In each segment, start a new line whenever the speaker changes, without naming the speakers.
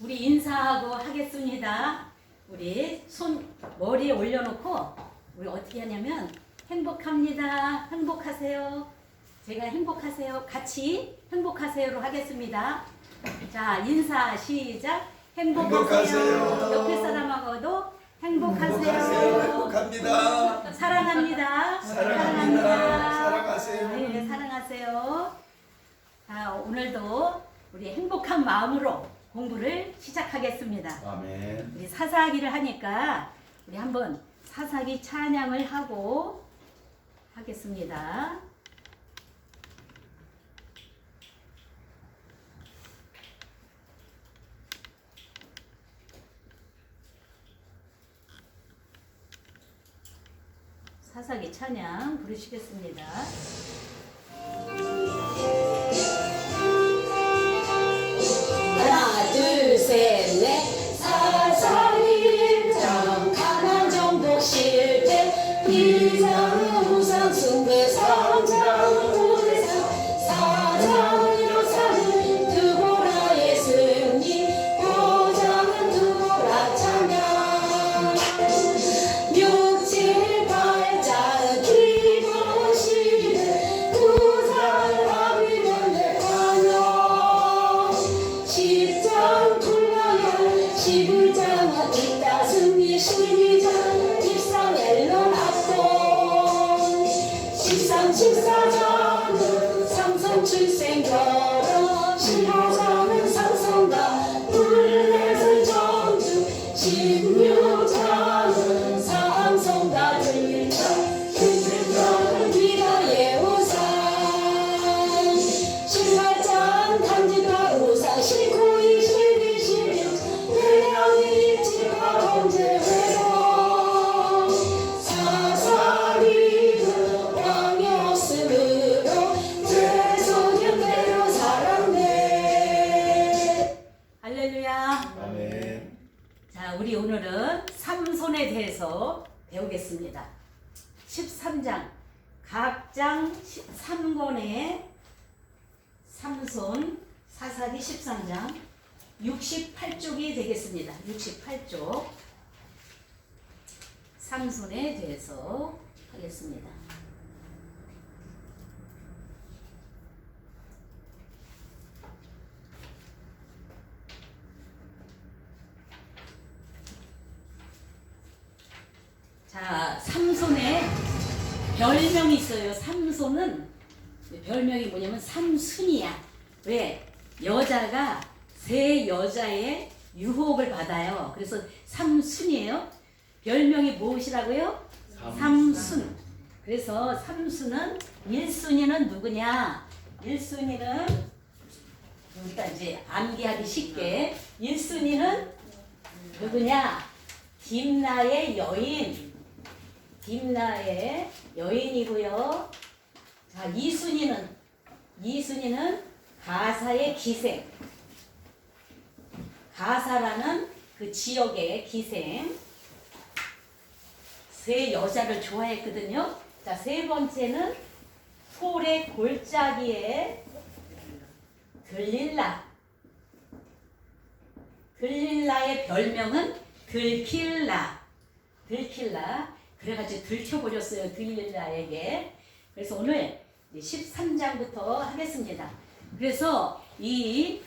우리 인사하고 하겠습니다. 우리 손 머리에 올려놓고 우리 어떻게 하냐면 행복합니다. 행복하세요. 제가 행복하세요. 같이 행복하세요로 하겠습니다. 자, 인사 시작. 행복하세요. 옆에 사람하고도 행복하세요.
행복합니다.
사랑합니다.
사랑하세요.
네, 사랑하세요. 자, 오늘도 우리 행복한 마음으로 공부를 시작하겠습니다.
아멘.
우리 사사기를 하니까 우리 한번 사사기 찬양을 하고 하겠습니다. 사사기 찬양 부르시겠습니다.
하나 둘 셋 넷 사사기 가난 정복 실패 이장은 우상 숭배 삼장은 우대상 사장은 요사는 두보라의 승리 오장은 두보라 찬양 육칠팔자는 기본 시대 구사를 하비면 내 환영 십장 굴러열 11장은 이따 승리 12장 입상 앨런 합동 14장은 삼성 출생 결혼 15장은 상성가 불내설 정주 16장은 상성가 들장 17장은 기도의 우상 18장 단지가 우상 19, 20, 21 대량이 지파 범죄 회복 사사기는 왕이었으므로 제소년대로 살았네.
할렐루야.
아멘.
자, 우리 오늘은 삼손에 대해서 배우겠습니다. 13장 각장 3권의 삼손 사사기 13장 68쪽이 되겠습니다. 68쪽 삼손에 대해서 하겠습니다. 자, 삼손의 별명이 있어요. 삼손은 별명이 뭐냐면 삼순이야. 왜? 여자가 세 여자의 유혹을 받아요. 그래서 삼순이에요. 별명이 무엇이라고요? 삼순. 그래서 삼순은 1순위는 누구냐? 1순위는 우리가 이제 암기하기 쉽게 1순위는 누구냐? 딥나의 여인. 딥나의 여인이고요. 자, 2순위는 가사의 기생. 가사라는 그 지역의 기생. 세 여자를 좋아했거든요. 자, 세 번째는 솔의 골짜기에 들릴라. 들릴라의 별명은 들킬라. 들킬라. 그래가지고 들켜버렸어요. 들릴라에게. 그래서 오늘 13장부터 하겠습니다. 그래서 이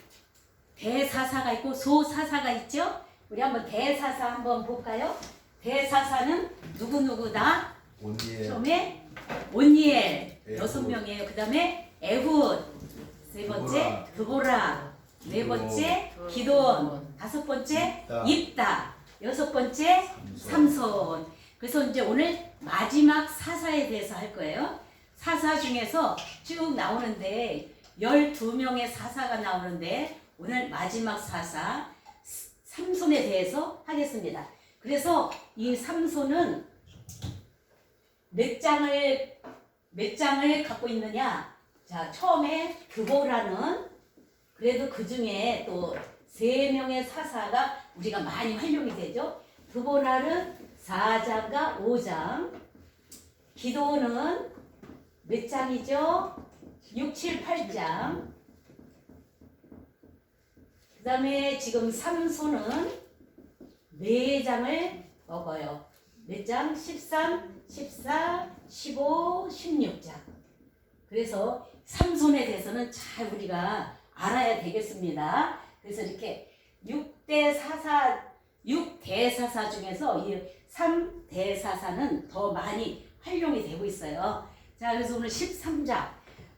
대사사가 있고 소사사가 있죠. 우리 한번 대사사 한번 볼까요? 대사사는 누구누구다?
온니엘.
처음에 온니엘
에훗.
6명이에요. 그 다음에 에훗, 세 번째 드보라, 네 번째 기돈, 다섯 번째 입다, 여섯 번째 삼손. 그래서 이제 오늘 마지막 사사에 대해서 할 거예요. 사사 중에서 쭉 나오는데 12명의 사사가 나오는데 오늘 마지막 사사 삼손에 대해서 하겠습니다. 그래서 이 삼손은 몇 장을 갖고 있느냐? 자, 처음에 드보라는 그래도 그 중에 또 3명의 사사가 우리가 많이 활용이 되죠. 드보라는 4장과 5장, 기도는 몇 장이죠? 6, 7, 8장. 그 다음에 지금 삼손은 4장을 먹어요. 몇 장? 13, 14, 15, 16장. 그래서 삼손에 대해서는 잘 우리가 알아야 되겠습니다. 그래서 이렇게 6대사사 중에서 이 3대사사는 더 많이 활용이 되고 있어요. 자, 그래서 오늘 13장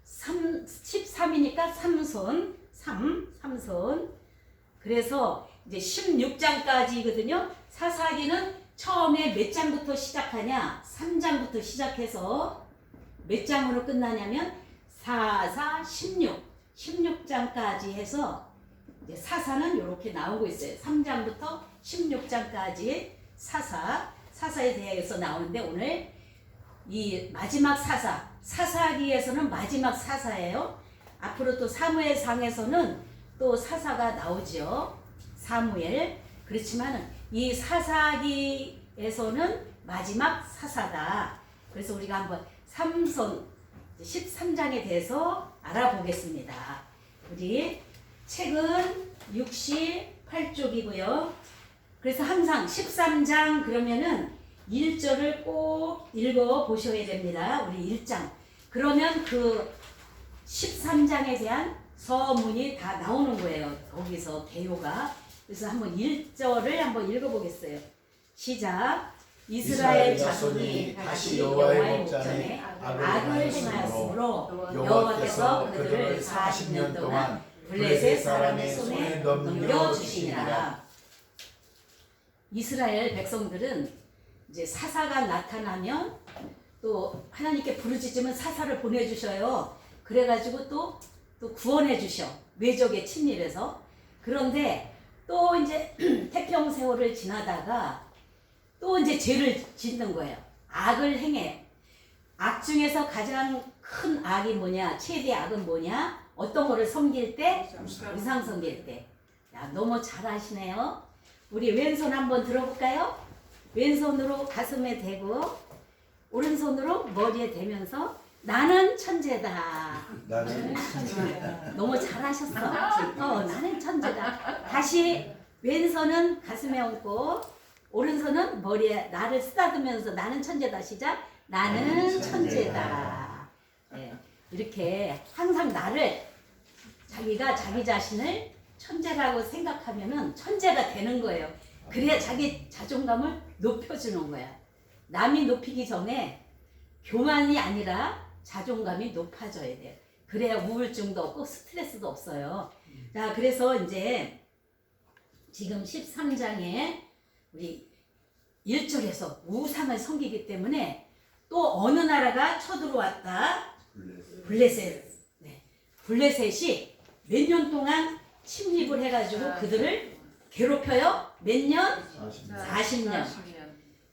13이니까 삼손 삼손. 그래서 이제 16장까지거든요. 사사기는 처음에 몇 장부터 시작하냐? 3장부터 시작해서 몇 장으로 끝나냐면 4, 4, 16장까지 해서 이제 사사는 이렇게 나오고 있어요. 3장부터 16장까지 사사에 대해서 나오는데 오늘 이 마지막 사사기에서는 마지막 사사예요. 앞으로 또 사무엘상에서는 또 사사가 나오죠. 사무엘. 그렇지만 이 사사기에서는 마지막 사사다. 그래서 우리가 한번 삼손 13장에 대해서 알아보겠습니다. 우리 책은 68쪽이고요. 그래서 항상 13장 그러면은 1절을 꼭 읽어 보셔야 됩니다. 우리 1장. 그러면 그 13장에 대한 서문이 다 나오는 거예요. 거기서 개요가. 그래서 한번 1절을 한번 읽어보겠어요. 시작. 이스라엘 자손이 다시 여호와의 목전에 악을 행하였으므로 여호와께서 그들을 40년 동안 블레셋 사람의 손에 넘겨주시니라. 이스라엘 백성들은 이제 사사가 나타나면 또 하나님께 부르짖으면 사사를 보내주셔요. 그래가지고 또 구원해 주셔. 외적의 침입에서. 그런데 또 이제 태평 세월을 지나다가 또 이제 죄를 짓는 거예요. 악을 행해. 악 중에서 가장 큰 악이 뭐냐? 최대 악은 뭐냐? 어떤 거를 섬길 때? 우상 섬길 때. 야, 너무 잘하시네요. 우리 왼손 한번 들어볼까요? 왼손으로 가슴에 대고 오른손으로 머리에 대면서 나는 천재다.
나는 천재다.
너무 잘하셨어. 나는 천재다. 다시 왼손은 가슴에 얹고 오른손은 머리에 나를 쓰다듬으면서 나는 천재다. 시작. 나는 천재다. 네, 이렇게 항상 나를 자기가 자기 자신을 천재라고 생각하면은 천재가 되는 거예요. 그래야 자기 자존감을 높여주는 거야. 남이 높이기 전에 교만이 아니라 자존감이 높아져야 돼요. 그래야 우울증도 없고 스트레스도 없어요. 자, 그래서 이제 지금 13장에 우리 1절에서 우상을 섬기기 때문에 또 어느 나라가 쳐들어왔다? 블레셋. 네. 블레셋이 몇 년 동안 침입을 해가지고 그들을 괴롭혀요? 몇 년? 40년.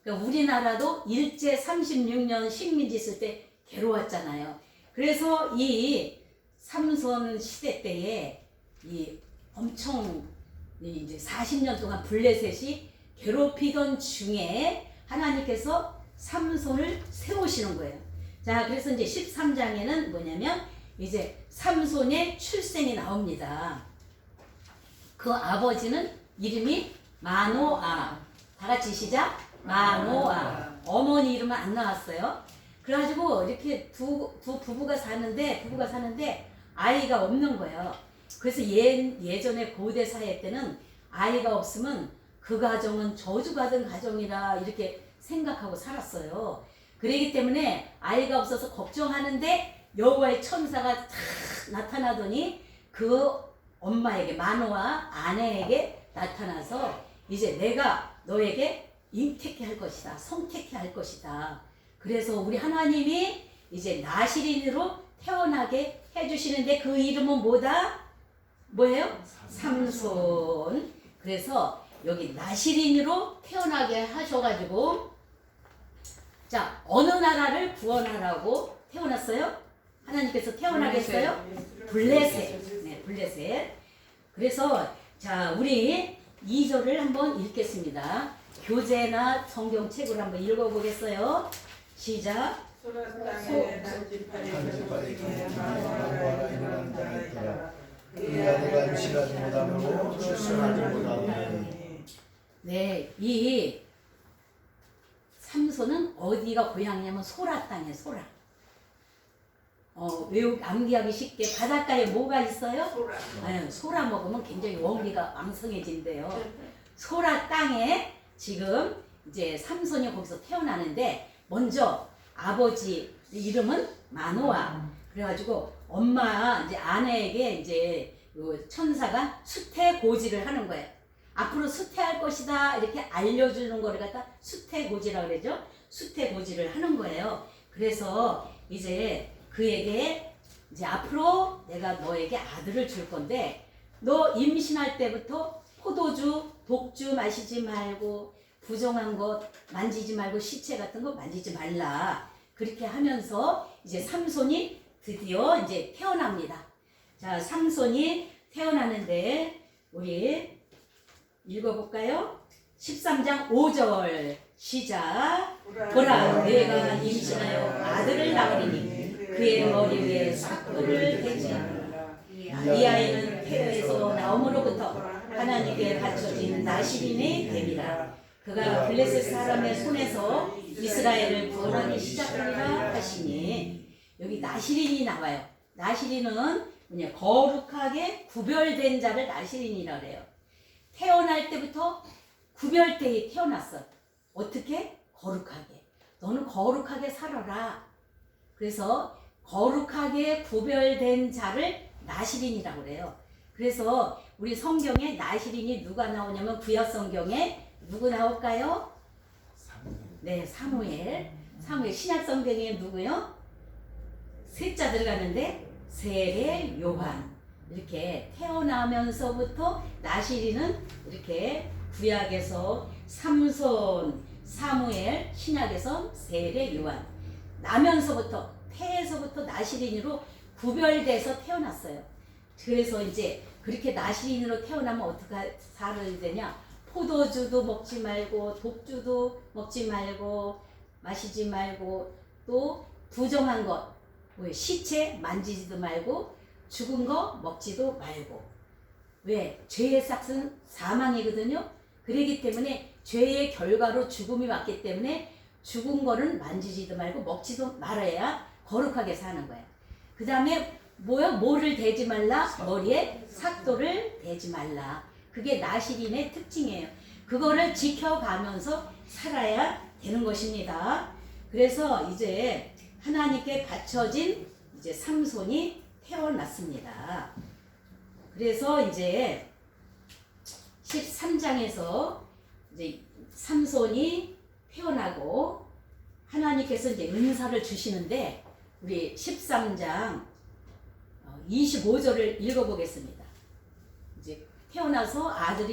그러니까 우리나라도 일제 36년 식민지 있을 때 괴로웠잖아요. 그래서 이 삼손 시대 때에 이 엄청 이제 40년 동안 블레셋이 괴롭히던 중에 하나님께서 삼손을 세우시는 거예요. 자, 그래서 이제 13장에는 뭐냐면 이제 삼손의 출생이 나옵니다. 그 아버지는 이름이 마노아. 다 같이 시작. 마노아. 어머니 이름은 안 나왔어요. 그래가지고 이렇게 두 부부가 사는데 아이가 없는 거예요. 그래서 예전에 고대 사회 때는 아이가 없으면 그 가정은 저주받은 가정이라 이렇게 생각하고 살았어요. 그러기 때문에 아이가 없어서 걱정하는데 여호와의 천사가 탁 나타나더니 그 엄마에게 마노아 아내에게 나타나서 이제 내가 너에게 잉태케 할 것이다. 성택케 할 것이다. 그래서 우리 하나님이 이제 나시린으로 태어나게 해주시는데 그 이름은 뭐다? 뭐예요? 삼손. 그래서 여기 나시린으로 태어나게 하셔가지고 자, 어느 나라를 구원하라고 태어났어요? 하나님께서 태어나게 했어요? 블레셋. 네, 블레셋. 그래서 자, 우리 2절을 한번 읽겠습니다. 교재나 성경책으로 한번 읽어보겠어요. 시작.
소라땅에 단지파리 중에 마노아가 일어난 자가 있더라. 그의 아내가 임신하지 못하므로 출산하지 못하느니
네, 이 삼손은 어디가 고향이냐면 소라 땅이에요. 소라. 외국 암기하기 쉽게 바닷가에 뭐가 있어요? 아니, 소라 먹으면 굉장히 원기가 왕성해진대요. 소라 땅에 지금 이제 삼손이 거기서 태어나는데 먼저 아버지 이름은 마노아. 그래가지고 엄마 이제 아내에게 이제 그 천사가 수태고지를 하는 거예요. 앞으로 수태할 것이다 이렇게 알려주는 거를 갖다 수태고지라고 그러죠. 수태고지를 하는 거예요. 그래서 이제 그에게 이제 앞으로 내가 너에게 아들을 줄 건데 너 임신할 때부터 포도주, 독주 마시지 말고 부정한 것 만지지 말고 시체 같은 거 만지지 말라. 그렇게 하면서 이제 삼손이 드디어 이제 태어납니다. 자, 삼손이 태어나는데 우리 읽어볼까요? 13장 5절 시작. 보라, 내가 임신하여 아들을 낳으리니 그의 머리 위에 삭도를 대지. 이 아이는 태에서 나옴으로부터 하나님께 바쳐진 나시린의 뱀이라. 그가 블레셋 사람의 손에서 이스라엘을 구원하기 시작하리라 하시니. 여기 나시린이 나와요. 나시린은 뭐냐, 거룩하게 구별된 자를 나시린이라 그래요. 태어날 때부터 구별되게 태어났어. 어떻게? 거룩하게. 너는 거룩하게 살아라. 그래서 거룩하게 구별된 자를 나시린이라고 그래요. 그래서 우리 성경에 나시린이 누가 나오냐면 구약 성경에 누구 나올까요? 네, 사무엘. 사무엘. 신약 성경에 누구요? 셋자 들어가는데 세례 요한. 이렇게 태어나면서부터 나시린은 이렇게 구약에서 삼손, 사무엘, 신약에서 세례 요한. 나면서부터 태에서부터 나시린으로 구별돼서 태어났어요. 그래서 이제 그렇게 나시린으로 태어나면 어떻게 살아야 되냐? 포도주도 먹지 말고 독주도 먹지 말고 마시지 말고 또 부정한 것, 뭐 시체 만지지도 말고 죽은 거 먹지도 말고. 왜? 죄의 삭은 사망이거든요. 그러기 때문에 죄의 결과로 죽음이 왔기 때문에 죽은 거는 만지지도 말고 먹지도 말아야 거룩하게 사는 거예요. 그 다음에 뭐를 대지 말라? 머리에 삭도를 대지 말라. 그게 나시린의 특징이에요. 그거를 지켜가면서 살아야 되는 것입니다. 그래서 이제 하나님께 바쳐진 이제 삼손이 태어났습니다. 그래서 이제 13장에서 이제 삼손이 태어나고 하나님께서 이제 은사를 주시는데 우리 13장 25절을 읽어보겠습니다. 이제 태어나서 아들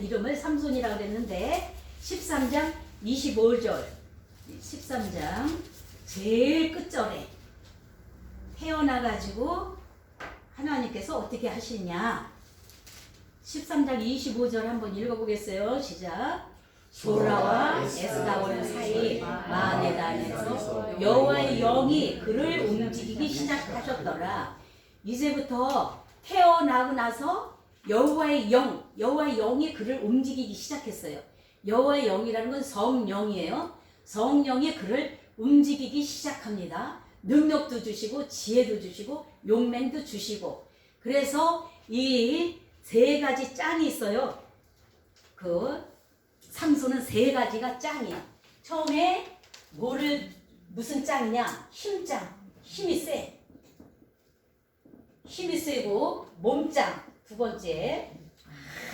이름을 삼손이라고 그랬는데 13장 25절 13장 제일 끝절에 태어나가지고 하나님께서 어떻게 하시냐 13장 25절 한번 읽어보겠어요. 시작. 소라와 에스다올 사이 마네단에서 여호와의 영이 그를 움직이기 시작하셨더라. 이제부터 태어나고 나서 여호와의 영이 그를 움직이기 시작했어요. 여호와의 영이라는 건 성령이에요. 성령이 그를 움직이기 시작합니다. 능력도 주시고 지혜도 주시고 용맹도 주시고. 그래서 이 세 가지 짱이 있어요. 그 삼손은 세 가지가 짱이야. 처음에 무슨 짱이냐? 힘짱. 힘이 세. 힘이 세고 몸짱. 두 번째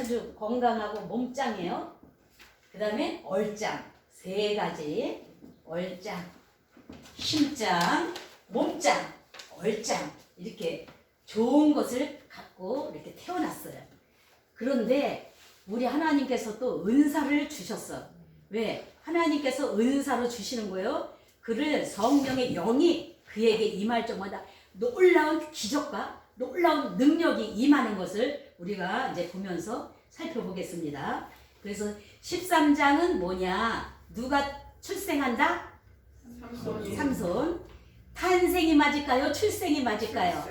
아주 건강하고 몸짱이에요. 그 다음에 얼짱. 세 가지. 얼짱, 힘짱, 몸짱, 얼짱. 이렇게 좋은 것을 갖고 이렇게 태어났어요. 그런데 우리 하나님께서 또 은사를 주셨어. 왜? 하나님께서 은사로 주시는 거예요. 그를 성령의 영이 그에게 임할 정도다 놀라운 기적과 놀라운 능력이 임하는 것을 우리가 이제 보면서 살펴보겠습니다. 그래서 13장은 뭐냐? 누가 출생한다? 삼손. 탄생이 맞을까요? 출생이 맞을까요?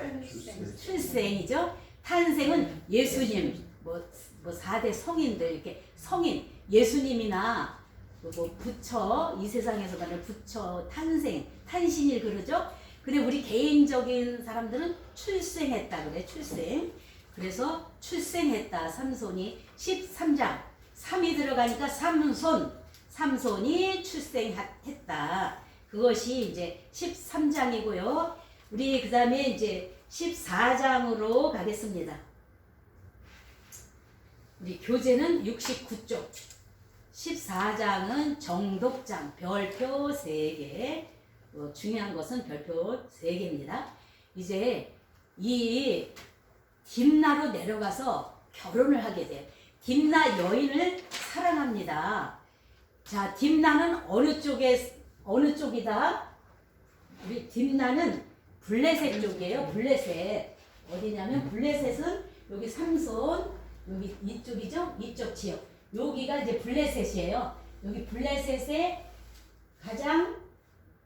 출생이죠. 탄생은 예수님, 뭐 4대 성인들, 이렇게 성인, 예수님이나 뭐 부처, 이 세상에서 말하는 부처, 탄생, 탄신일 그러죠? 근데 우리 개인적인 사람들은 출생했다 그래, 출생. 그래서 출생했다, 삼손이 13장. 3이 들어가니까 삼손이 출생했다. 그것이 이제 13장이고요. 우리 그 다음에 이제 14장으로 가겠습니다. 우리 교재는 69쪽. 14장은 정독장, 별표 3개. 중요한 것은 별표 3개입니다. 이제 이 딥나로 내려가서 결혼을 하게 돼요. 딥나 여인을 사랑합니다. 자, 딥나는 어느 쪽이다? 우리 딥나는 블레셋 쪽이에요. 블레셋. 어디냐면 블레셋은 여기 삼손, 여기 이쪽이죠? 이쪽 지역. 여기가 이제 블레셋이에요. 여기 블레셋의 가장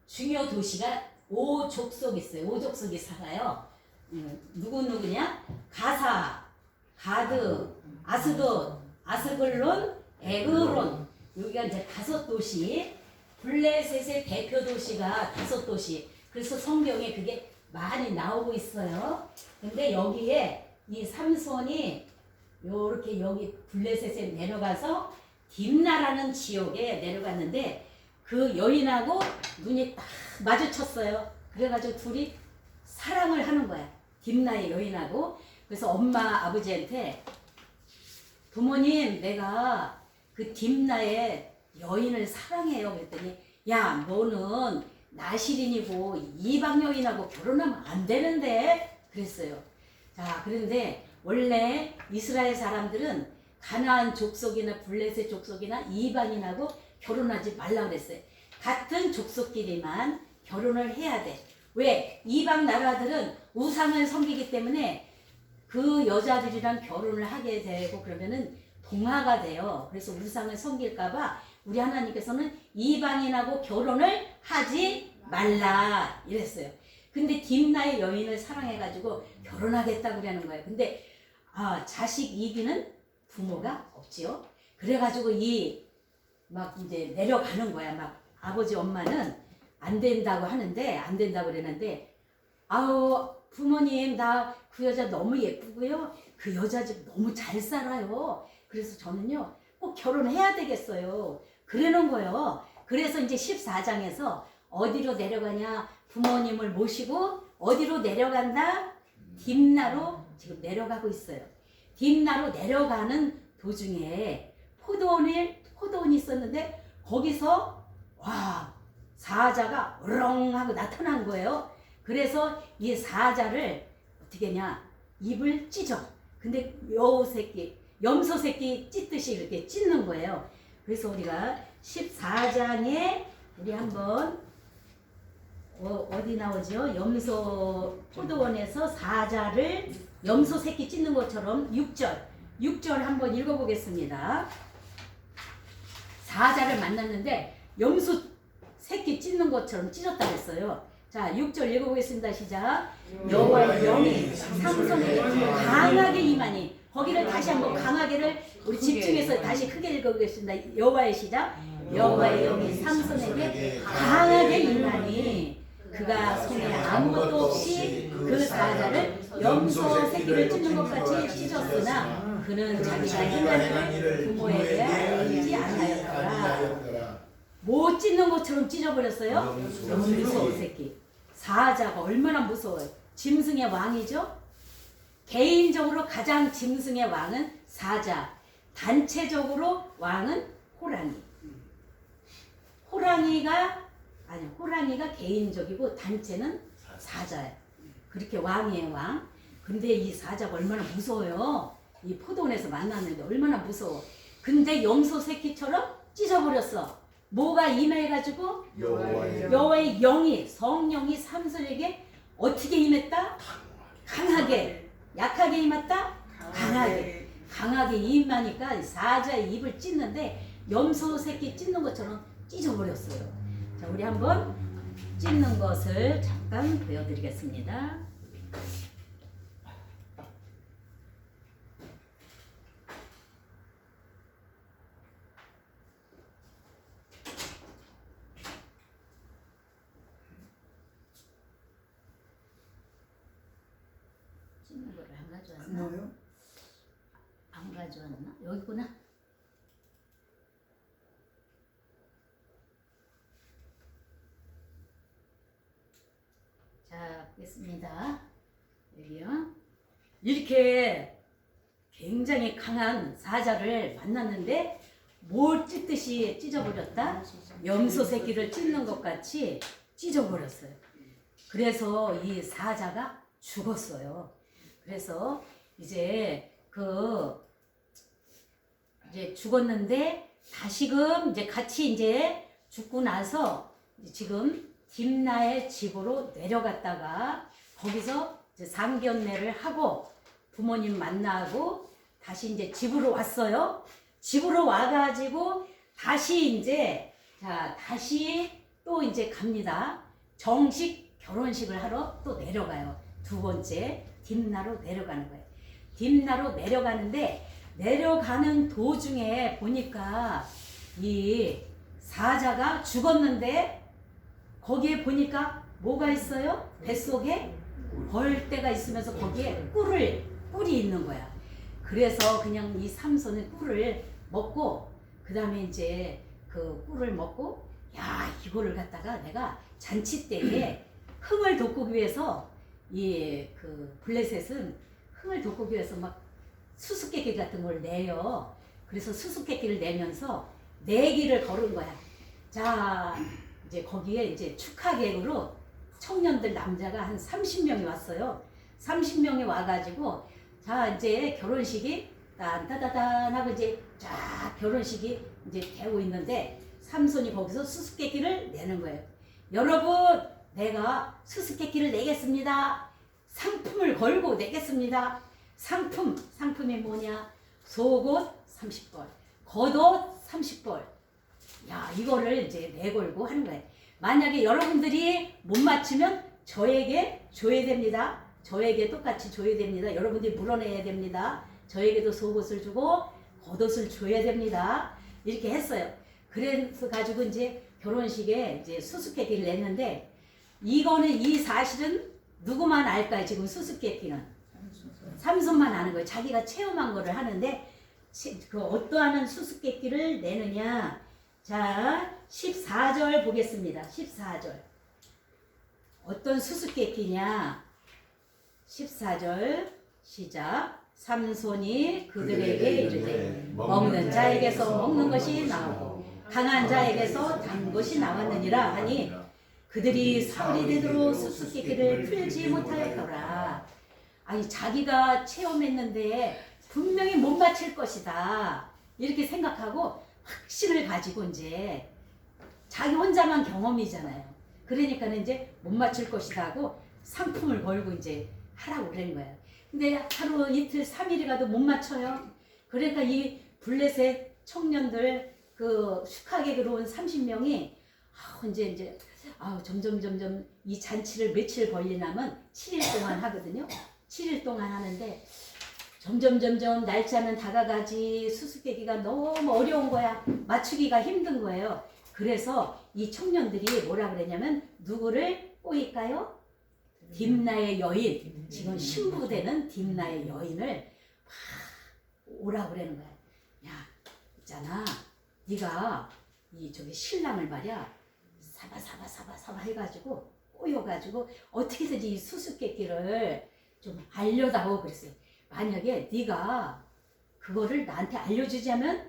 중요 도시가 5족속 있어요. 5족속이 살아요. 누구냐? 가사, 가드, 아스돗, 아스글론, 에그론. 여기가 이제 5도시. 블레셋의 대표 도시가 5도시. 그래서 성경에 그게 많이 나오고 있어요. 근데 여기에 이 삼손이 요렇게 여기 블레셋에 내려가서 딥나라는 지역에 내려갔는데 그 여인하고 눈이 딱 마주쳤어요. 그래가지고 둘이 사랑을 하는 거야. 딥나의 여인하고. 그래서 엄마 아버지한테 부모님 내가 그 딥나의 여인을 사랑해요. 그랬더니 야 너는 나시린이고 이방 여인하고 결혼하면 안 되는데 그랬어요. 자 그런데 원래 이스라엘 사람들은 가나안 족속이나 블레셋 족속이나 이방인하고 결혼하지 말라 그랬어요. 같은 족속끼리만 결혼을 해야 돼. 왜? 이방 나라들은 우상을 섬기기 때문에 그 여자들이랑 결혼을 하게 되고 그러면은 동화가 돼요. 그래서 우상을 섬길까봐 우리 하나님께서는 이방인하고 결혼을 하지 말라 이랬어요. 근데 딥나의 여인을 사랑해가지고 결혼하겠다고 그러는 거예요. 근데 자식 이기는 부모가 없지요. 그래가지고 막 이제 내려가는 거야. 막 아버지 엄마는 안 된다고 하는데 안 된다고 그랬는데 부모님 나 그 여자 너무 예쁘고요. 그 여자 집 너무 잘 살아요. 그래서 저는요 꼭 결혼해야 되겠어요. 그러는 거예요. 그래서 이제 14장에서 어디로 내려가냐? 부모님을 모시고 어디로 내려간다? 딥나로 지금 내려가고 있어요. 딥나로 내려가는 도중에 포도원이 있었는데 거기서 사자가 으렁 하고 나타난 거예요. 그래서 이 사자를 어떻게 하냐? 입을 찢어. 근데 염소 새끼 찢듯이 이렇게 찢는 거예요. 그래서 우리가 14장에 우리 한번 어디 나오죠? 염소 포도원에서 사자를 염소 새끼 찢는 것처럼 6절 한번 읽어보겠습니다. 사자를 만났는데 염소 새끼 찢는 것처럼 찢었다 그랬어요. 자, 6절 읽어보겠습니다. 시작. 여호와의 영이 삼손에게 강하게 임하니. 거기를 다시 한번 강하게를 우리 집중해서 다시 크게 읽어보겠습니다. 여호와의 시작. 여호와의 영이 삼손에게 강하게 임하니 그가 손에 아무것도 없이 그 사자를 염소 새끼를 찢는 것 같이 찢었으나 그는 자기가 행한 일을 부모에게 알리지 않았더라. 못 찢는 것처럼 찢어버렸어요. 염소 새끼. 사자가 얼마나 무서워요. 짐승의 왕이죠. 개인적으로 가장 짐승의 왕은 사자. 단체적으로 왕은 호랑이. 호랑이가 개인적이고 단체는 사자예요. 그렇게 왕이에요, 왕. 근데 이 사자가 얼마나 무서워요. 이 포도원에서 만났는데 얼마나 무서워. 근데 염소 새끼처럼 찢어버렸어. 뭐가 임해가지고 여호와의 영이 성령이 삼손에게 어떻게 임했다? 강하게. 약하게 임했다? 강하게 임하니까 사자의 입을 찢는데 염소 새끼 찢는 것처럼 찢어버렸어요. 자, 우리 한번 찢는 것을 잠깐 보여드리겠습니다. 찍는 거를 안 가져왔나?
뭐요?
안 가져왔나? 여기구나. 자, 보겠습니다. 여기요. 이렇게 굉장히 강한 사자를 만났는데 뭘 찢듯이 찢어버렸다? 염소 새끼를 찢는 것 같이 찢어버렸어요. 그래서 이 사자가 죽었어요. 그래서 이제 이제 죽었는데 다시금 이제 같이 이제 죽고 나서 지금 딥나의 집으로 내려갔다가 거기서 이제 상견례를 하고 부모님 만나고 다시 이제 집으로 왔어요. 집으로 와가지고 다시 이제 다시 또 이제 갑니다. 정식 결혼식을 하러 또 내려가요. 두 번째 딥나로 내려가는 거예요. 딥나로 내려가는데 내려가는 도중에 보니까 이 사자가 죽었는데 거기에 보니까 뭐가 있어요? 뱃속에 벌떼가 있으면서 거기에 꿀이 있는 거야. 그래서 그냥 이 삼손은 꿀을 먹고 그 다음에 이제 그 꿀을 먹고 야 이거를 갖다가 내가 잔치 때에 흥을 돋구기 위해서 이 그 블레셋은 흥을 돋구기 위해서 막 수수께끼 같은 걸 내요. 그래서 수수께끼를 내면서 내기를 걸은 거야. 자 이제 거기에 이제 축하객으로 청년들 남자가 한 30명이 왔어요. 30명이 와가지고 자 이제 결혼식이 딴따다단 하고 이제 쫙 결혼식이 이제 되고 있는데 삼손이 거기서 수수께끼를 내는 거예요. 여러분 내가 수수께끼를 내겠습니다. 상품을 걸고 내겠습니다. 상품이 뭐냐? 속옷 30벌, 겉옷 30벌. 야 이거를 이제 내걸고 하는 거예요. 만약에 여러분들이 못 맞추면 저에게 줘야 됩니다. 저에게 똑같이 줘야 됩니다. 여러분들이 물어내야 됩니다. 저에게도 속옷을 주고 겉옷을 줘야 됩니다. 이렇게 했어요. 그래서 가지고 이제 결혼식에 이제 수수께끼를 냈는데 이거는 이 사실은 누구만 알까요? 지금 수수께끼는 삼손만 아는 거예요. 자기가 체험한 거를 하는데 그 어떠한 수수께끼를 내느냐? 자 14절 보겠습니다. 14절 어떤 수수께끼냐? 14절 시작. 삼손이 그들에게 이르되 먹는 자에게서 먹는 것이 나오고 강한 자에게서 단 것이 나왔느니라 하니 그들이 사흘이 되도록 수수께끼를 풀지 못하였더라. 아니 자기가 체험했는데 분명히 못 맞힐 것이다 이렇게 생각하고 확신을 가지고 이제 자기 혼자만 경험이잖아요. 그러니까 이제 못 맞힐 것이다 하고 상품을 걸고 이제 하라고 그러는 거예요. 근데 하루 이틀 3일이 가도 못 맞춰요. 그러니까 이 블레셋 청년들 그 축하객으로 온 30명이 이제 점점 이 잔치를 며칠 벌리냐면 7일 동안 하거든요. 7일 동안 하는데 점점 날짜는 다가가지 수수께끼가 너무 어려운 거야. 맞추기가 힘든 거예요. 그래서 이 청년들이 뭐라 그랬냐면 누구를 꼬일까요? 딥나의 여인, 지금 신부되는 딥나의 여인을 오라고 그러는 거야. 야, 있잖아. 네가 저기 신랑을 말이야. 사바 해가지고 꼬여가지고 어떻게든지 이 수수께끼를 좀 알려다오 그랬어요. 만약에 네가 그거를 나한테 알려주자면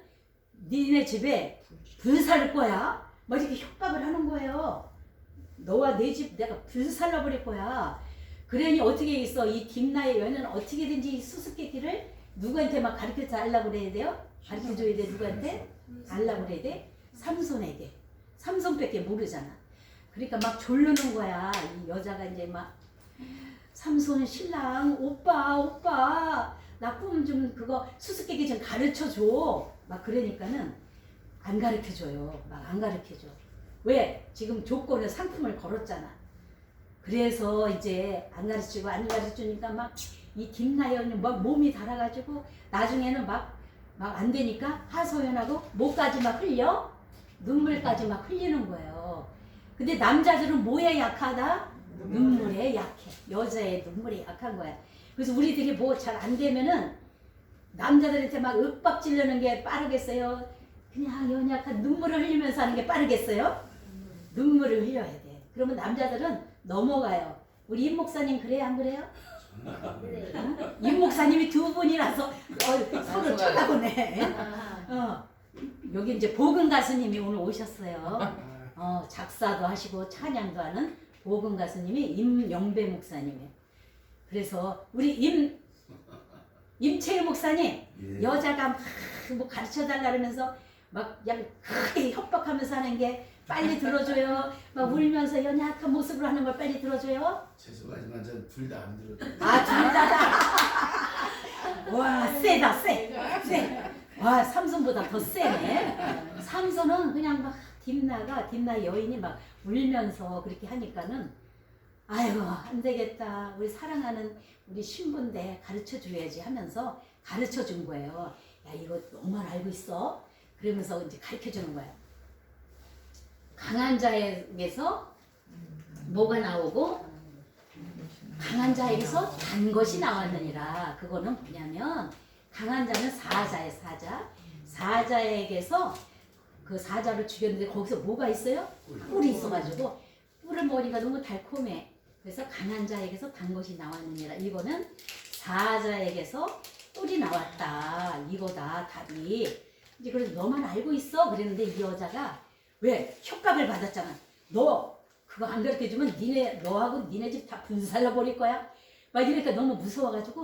니네 집에 불살 거야. 막 이렇게 협박을 하는 거예요. 너와 내 집 내가 불살라 버릴 거야. 그러니 어떻게 있어? 이 딥나의 여인은 어떻게든지 이 수수께끼를 누구한테 막 가르쳐 달라고 그래야 돼요? 가르쳐 줘야 돼. 누구한테? 달라고 그래야 돼? 삼손에게. 삼손밖에 모르잖아. 그러니까 막 졸르는 거야. 이 여자가 이제 막 삼손 신랑 오빠 나 꿈 좀 그거 수수께끼 좀 가르쳐 줘. 막 그러니까는 안 가르쳐 줘요. 막 안 가르쳐 줘. 왜? 지금 조건을 상품을 걸었잖아. 그래서 이제 안 가르치니까 막 이 딥나여는 막 몸이 달아가지고 나중에는 막 안 되니까 하소연하고 목까지 막 흘려 눈물까지 막 흘리는 거예요. 근데 남자들은 뭐에 약하다? 눈물에 약해. 여자의 눈물이 약한 거야. 그래서 우리들이 뭐 잘 안 되면은 남자들한테 막 윽박 지르는 게 빠르겠어요? 그냥 연약한 눈물을 흘리면서 하는 게 빠르겠어요? 눈물을 흘려야 돼. 그러면 남자들은 넘어가요. 우리 임 목사님 그래요, 안 그래요? 응? 임 목사님이 두 분이라서 서로 쳐다보네. 여기 이제 복음 가수님이 오늘 오셨어요. 작사도 하시고 찬양도 하는 복음 가수님이 임영배 목사님이에요. 그래서 우리 임채일 목사님 여자가 막 뭐 가르쳐 달라 그러면서 막 그냥 크게 협박하면서 하는 게 빨리 들어줘요. 막 울면서 연약한 모습으로 하는 걸 빨리 들어줘요.
죄송하지만 전 둘 다 안 들어요.
아, 둘 다다. 와, 세다, 세. 와, 삼손보다 더 세네. 삼손은 그냥 막 딥나 여인이 막 울면서 그렇게 하니까는 아이고 안 되겠다. 우리 사랑하는 우리 신부인데 가르쳐 줘야지 하면서 가르쳐 준 거예요. 야, 이거 너만 알고 있어? 그러면서 이제 가르쳐 주는 거예요. 강한 자에게서 뭐가 나오고 강한 자에게서 단 것이 나왔느니라. 그거는 뭐냐면 강한 자는 사자예요. 사자에게서 그 사자를 죽였는데 거기서 뭐가 있어요? 뿔이 있어가지고 뿔을 먹으니까 너무 달콤해. 그래서 강한 자에게서 단 것이 나왔느니라. 이거는 사자에게서 뿔이 나왔다. 이거다 답이. 이제 그래서 너만 알고 있어? 그랬는데 이 여자가 왜 협박을 받았잖아. 너 그거 안 가르쳐주면 너하고 니네 집 다 분살나 버릴 거야. 막 이러니까 너무 무서워가지고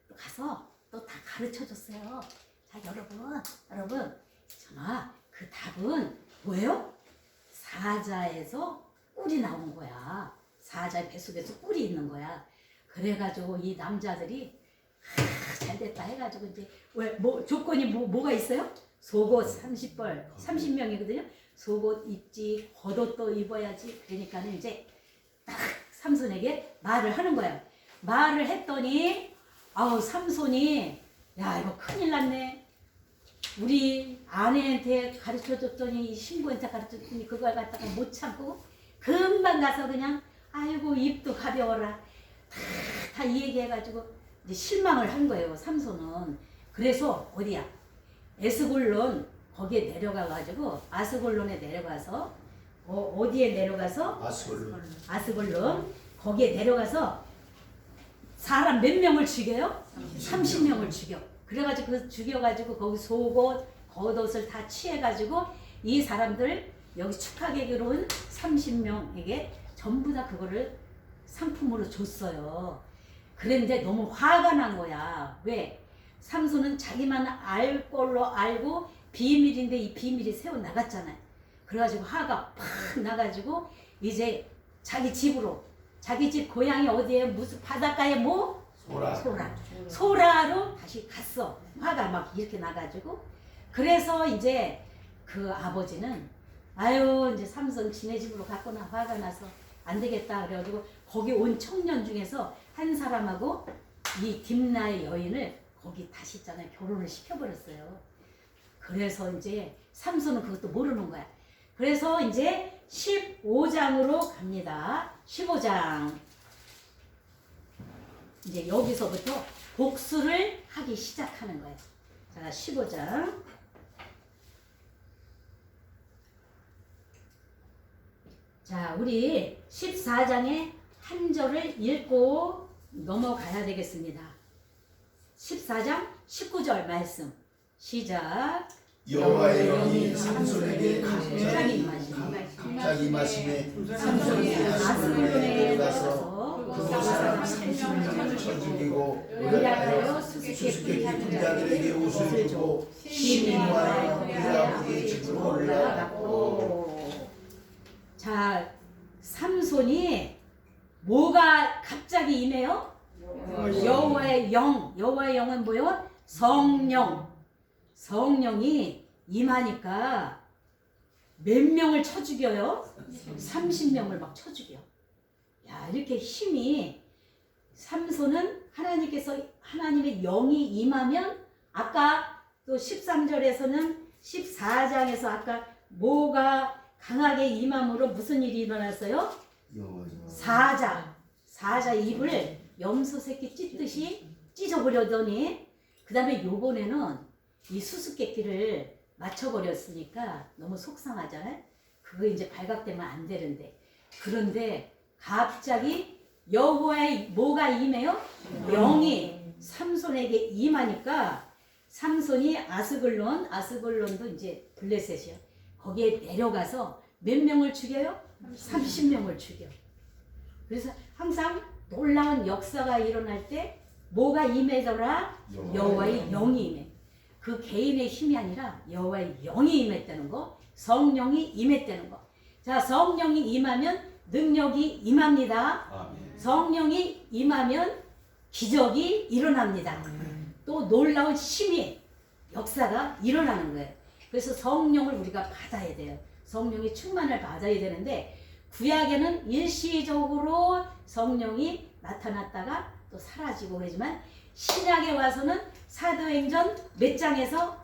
또 가서 또 다 가르쳐줬어요. 자 여러분 정말 그 답은 뭐예요? 사자에서 꿀이 나온 거야. 사자의 뱃속에서 꿀이 있는 거야. 그래가지고 이 남자들이 잘됐다 해가지고 이제 왜 뭐 조건이 뭐가 있어요? 속옷 30명이거든요. 속옷 입지, 겉옷도 입어야지. 그러니까는 이제 딱 삼손에게 말을 하는 거예요. 말을 했더니 삼손이 야 이거 큰일 났네. 우리 아내한테 가르쳐줬더니 신부한테 가르쳐줬더니 그걸 갖다가 못 참고 금방 가서 그냥 아이고 입도 가벼워라 다 이 얘기해가지고 이제 실망을 한 거예요. 삼손은. 그래서 어디야? 에스골론 거기에 내려가가지고 아스골론에 내려가서 어디에 내려가서 아스골론 거기에 내려가서 사람 몇 명을 죽여요? 30명을 죽여. 그래가지고 그 죽여가지고 거기 속옷 겉옷을 다 취해가지고 이 사람들 여기 축하객으로 온 30명에게 전부 다 그거를 상품으로 줬어요. 그런데 너무 화가 난 거야. 왜? 삼손은 자기만 알 걸로 알고 비밀인데 이 비밀이 새어 나갔잖아요. 그래가지고 화가 팍 나가지고 이제 자기 집으로 자기 집 고향이 어디에 무슨 바닷가에 뭐? 소라로 다시 갔어. 화가 막 이렇게 나가지고 그래서 이제 그 아버지는 아유 이제 삼손 지네 집으로 갔구나. 화가 나서 안 되겠다. 그래가지고 거기 온 청년 중에서 한 사람하고 이 딥나의 여인을 거기 다시 있잖아요. 결혼을 시켜버렸어요. 그래서 이제 삼손은 그것도 모르는 거야. 그래서 이제 15장으로 갑니다. 15장. 이제 여기서부터 복수를 하기 시작하는 거예요. 자, 15장. 자, 우리 14장의 한 절을 읽고 넘어가야 되겠습니다. 14장 19절 말씀. 시작.
여호와의 영이 삼손에게
갑자기
갑자기 임하심에
삼손이 아스골론에
가서
가서
그 사람 30명을 쳐 죽이고
의뢰하여 수수께끼
군자들에게 옷을 주고 시민과의 그의 아버지의 집으로 올라갔고.
자, 삼손이 뭐가 갑자기 임해요? 여호와의 영. 여호와의 영은 뭐요? 성령. 성령이 임하니까 몇 명을 쳐 죽여요? 30명을 막 쳐 죽여. 야, 이렇게 힘이 삼손은 하나님께서 하나님의 영이 임하면 아까 또 13절에서는 14장에서 아까 뭐가 강하게 임함으로 무슨 일이 일어났어요? 사자 입을 염소 새끼 찢듯이 찢어버려더니 그 다음에 요번에는 이 수수께끼를 맞춰버렸으니까 너무 속상하잖아요. 그거 이제 발각되면 안 되는데 그런데 갑자기 여호와의 뭐가 임해요? 영이 삼손에게 임하니까 삼손이 아스글론도 이제 블레셋이요. 거기에 내려가서 몇 명을 죽여요? 30명을 죽여. 그래서 항상 놀라운 역사가 일어날 때 뭐가 임하더라? 여호와의 영이 임해. 그 개인의 힘이 아니라 여호와의 영이 임했다는 거, 성령이 임했다는 거. 자, 성령이 임하면 능력이 임합니다. 성령이 임하면 기적이 일어납니다. 또 놀라운 힘이 역사가 일어나는 거예요. 그래서 성령을 우리가 받아야 돼요. 성령의 충만을 받아야 되는데 구약에는 일시적으로 성령이 나타났다가 또 사라지고 그러지만 신약에 와서는 사도행전 몇 장에서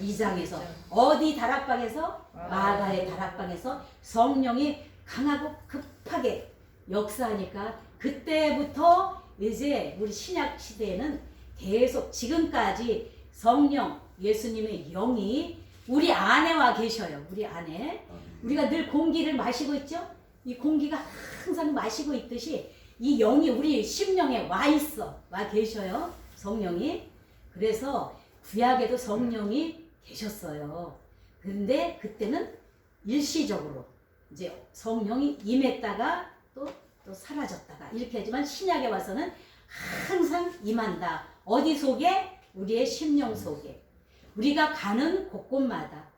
2장에서 어디 다락방에서 마가의 다락방에서 성령이 강하고 급하게 역사하니까 그때부터 이제 우리 신약 시대에는 계속 지금까지 성령 예수님의 영이 우리 안에 와 계셔요. 우리 안에 우리가 늘 공기를 마시고 있죠. 이 공기가 항상 마시고 있듯이 이 영이 우리 심령에 와 있어. 와 계셔요. 성령이. 그래서 구약에도 성령이 계셨어요. 그런데 그때는 일시적으로 이제 성령이 임했다가 또 사라졌다가 이렇게 하지만 신약에 와서는 항상 임한다. 어디 속에? 우리의 심령 속에. 우리가 가는 곳곳마다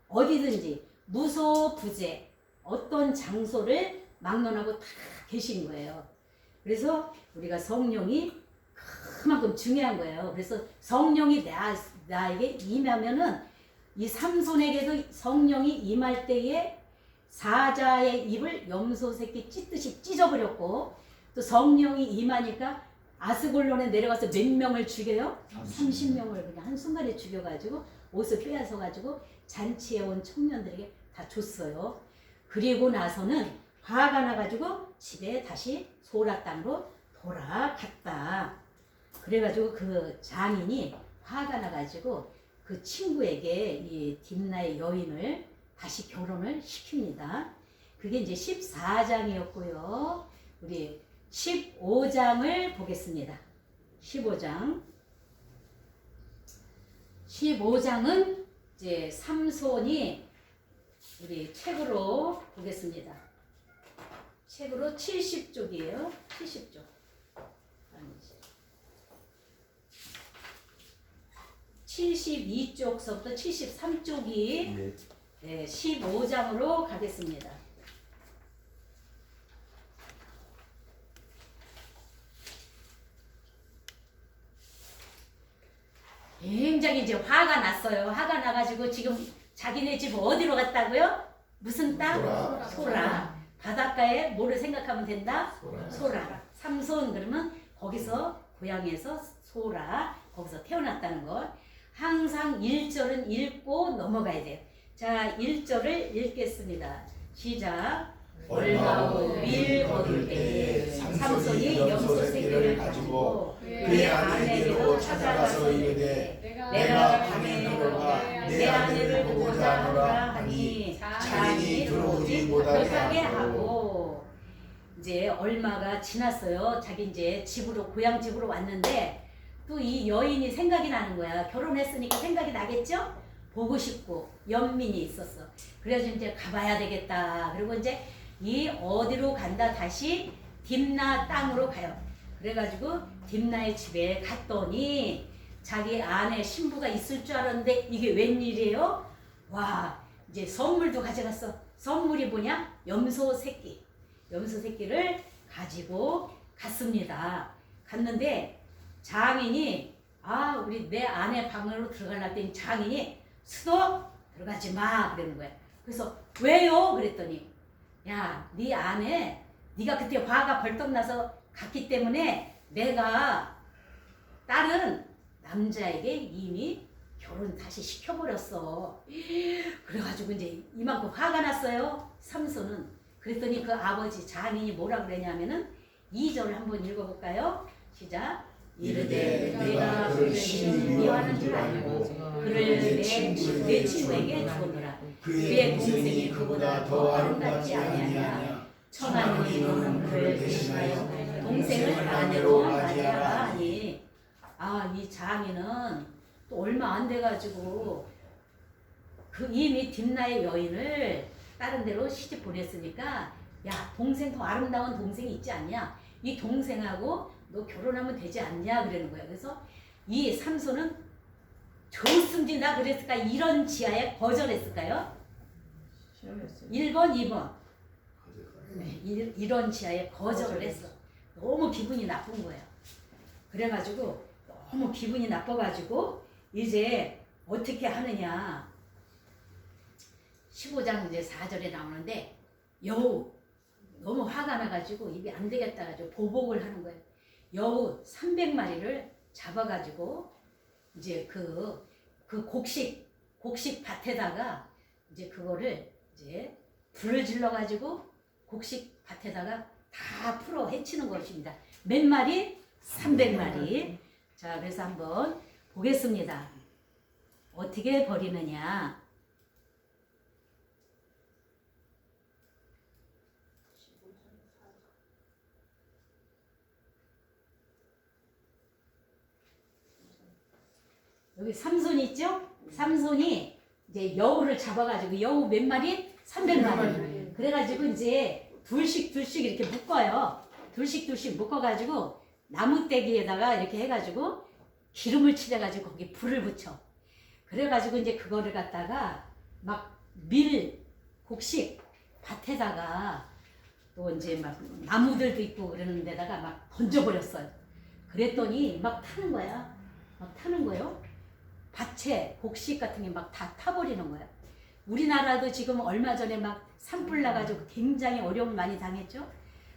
어디든지 무소부재 어떤 장소를 막론하고 다 계신 거예요. 그래서 우리가 성령이 그만큼 중요한 거예요. 그래서 성령이 나에게 임하면은 이 삼손에게도 성령이 임할 때에 사자의 입을 염소 새끼 찢듯이 찢어버렸고 또 성령이 임하니까 아스골론에 내려가서 몇 명을 죽여요? 30명을 그냥 한순간에 죽여가지고 옷을 빼앗아가지고 잔치에 온 청년들에게 다 줬어요. 그리고 나서는 화가 나가지고 집에 다시 소라 땅으로 돌아갔다. 그래가지고 그 장인이 화가 나가지고 그 친구에게 이 딥나의 여인을 다시 결혼을 시킵니다. 그게 이제 14장이었고요. 우리 15장을 보겠습니다. 15장. 15장은 이제 삼손이 우리 책으로 보겠습니다. 책으로 70쪽이에요. 70쪽. 아니지. 72쪽서부터 73쪽이 네, 15장으로 가겠습니다. 굉장히 이제 화가 났어요. 화가 나가지고 지금 자기네 집 어디로 갔다고요? 무슨 땅? 소라. 바닷가에 뭐를 생각하면 된다? 소라. 삼손 그러면 거기서 고향에서 소라 거기서 태어났다는 거. 항상 1절은 읽고 넘어가야 돼요. 자, 1절을 읽겠습니다. 시작. 얼마 후 밀 거둘 때에 삼손이 염소 새끼를 가지고 그의 아내에게로 찾아가서 이르되 내가 밤에 들어가 내 아내를 보고자 하노라 하니 장인이 들어오지 못하게 하고. 이제 얼마가 지났어요. 자기 이제 집으로 고향 집으로 왔는데 또 이 여인이 생각이 나는 거야. 결혼했으니까 생각이 나겠죠? 보고 싶고 연민이 있었어. 그래서 이제 가봐야 되겠다. 그리고 이제 이 어디로 간다? 다시 딥나 땅으로 가요. 그래가지고 딥나의 집에 갔더니 자기 아내 신부가 있을 줄 알았는데 이게 웬일이에요? 와, 이제 선물도 가져갔어. 선물이 뭐냐? 염소 새끼. 염소 새끼를 가지고 갔습니다. 갔는데 장인이 우리 내 아내 방으로 들어가려 했더니 장인이 수도 들어가지 마 그러는 거야. 그래서 왜요? 그랬더니 야, 네 아내 네가 그때 화가 벌떡 나서 갔기 때문에 내가 다른 남자에게 이미 결혼 다시 시켜버렸어. 그래가지고 이제 이만큼 화가 났어요. 삼손은. 그랬더니 그 아버지 장인이 뭐라 그랬냐면은 2절 한번 읽어볼까요? 시작.
이르되
내가 그를 심히 미워하는 줄 알고 그를 내 친구에게 주었노라. 그의 동생이 그보다 더 아름답지 아니하냐. 청하노니 너는 그를 대신하여 동생을 아내로 맞이하라 하니. 이 장인은 또 얼마 안 돼가지고 그 이미 딥나의 여인을 다른 데로 시집 보냈으니까, 야, 동생 더 아름다운 동생이 있지 않냐? 이 동생하고 너 결혼하면 되지 않냐? 그러는 거예요. 그래서 이 삼손은 좋습니다 그랬을까? 이런 지하에 거절했을까요? 1번, 2번. 네, 이런 지하에 거절을 했어. 너무 기분이 나쁜 거예요. 그래가지고 너무 기분이 나빠가지고 이제 어떻게 하느냐. 15장 이제 4절에 나오는데 여우 너무 화가 나가지고 입이 안 되겠다 가지고 보복을 하는 거예요. 여우 300마리를 잡아가지고 이제 그 곡식 밭에다가 이제 그거를 이제 불을 질러가지고 곡식 밭에다가 다 풀어 헤치는 것입니다. 몇 마리? 300마리. 자, 그래서 한번 보겠습니다. 어떻게 버리느냐. 여기 삼손이 있죠? 삼손이 이제 여우를 잡아가지고 여우 몇 마리? 300마리. 그래가지고 이제 둘씩 이렇게 묶어요. 둘씩 묶어가지고 나무떼기에다가 이렇게 해가지고 기름을 칠해가지고 거기 불을 붙여. 그래가지고 이제 그거를 갖다가 막 곡식 밭에다가 또 이제 막 나무들도 있고 그러는 데다가 막 던져버렸어요. 그랬더니 막 타는 거야. 막 타는 거예요. 밭에 곡식 같은 게 막 다 타버리는 거야. 우리나라도 지금 얼마 전에 막 산불 나가지고 굉장히 어려움 많이 당했죠.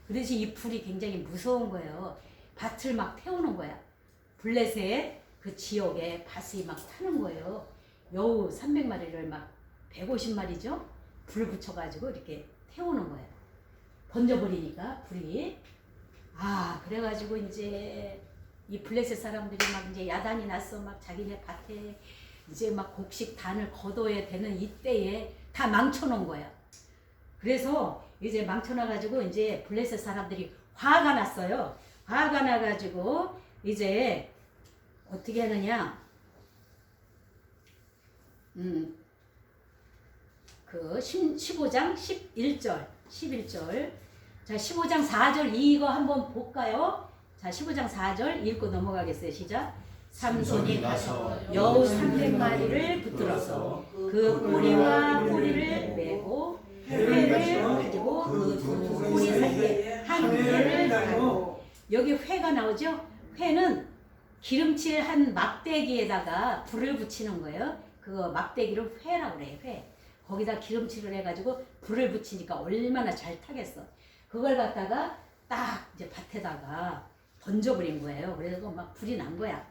그래서 이 불이 굉장히 무서운 거예요. 밭을 막 태우는 거야. 블레셋 그 지역에 밭이 막 타는 거예요. 여우 300마리를 막 150마리죠. 불 붙여가지고 이렇게 태우는 거예요. 던져버리니까 불이. 그래가지고 이제 이 블레셋 사람들이 막 이제 야단이 났어. 막 자기네 밭에 이제 막 곡식 단을 거둬야 되는 이때에 다 망쳐놓은 거야. 그래서 이제 망쳐놔가지고 이제 블레셋 사람들이 화가 났어요. 화가 나가지고 이제 어떻게 하느냐. 그 15장 11절. 자, 15장 4절 이거 한번 볼까요? 자, 15장 4절 읽고 넘어가겠어요. 시작. 삼손이 가서 여우 300마리를 붙들어서 그 꼬리와 꼬리를 메고 회를 가지고 그 두 꼬리 사이에 한 회를 달고. 여기 회가 나오죠? 회는 기름칠 한 막대기에다가 불을 붙이는 거예요. 그거 막대기를 회라고 그래요. 회. 거기다 기름칠을 해가지고 불을 붙이니까 얼마나 잘 타겠어. 그걸 갖다가 딱 이제 밭에다가 던져버린 거예요. 그래서 막 불이 난 거야.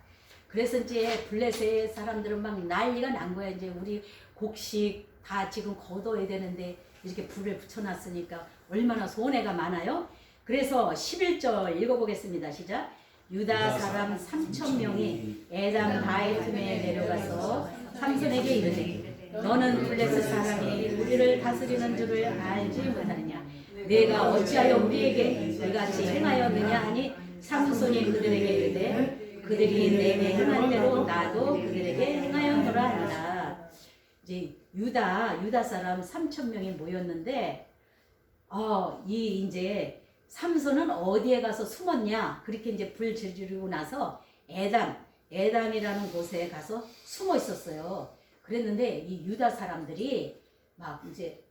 그래서 이제 블레셋 사람들은 막 난리가 난 거야. 이제 우리 곡식 다 지금 거둬야 되는데 이렇게 불을 붙여놨으니까 얼마나 손해가 많아요. 그래서 11절 읽어보겠습니다. 시작. 유다 사람 3,000명이 에담 바에틈에 내려가서 삼손에게 이르되 너는 블레셋 사람이 우리를 다스리는 줄을 알지 못하느냐. 내가 어찌하여 우리에게 이같이 행하였느냐 하니 삼손이 그들에게 이르되 그들이 내게 행한 대로 나도 그들에게 행하였노라 하니라. 이제 유다 사람 3,000명이 모였는데 이제 삼손은 어디에 가서 숨었냐? 그렇게 이제 불 지르고 나서 에담이라는 곳에 가서 숨어 있었어요. 그랬는데 이 유다 사람들이 막 이제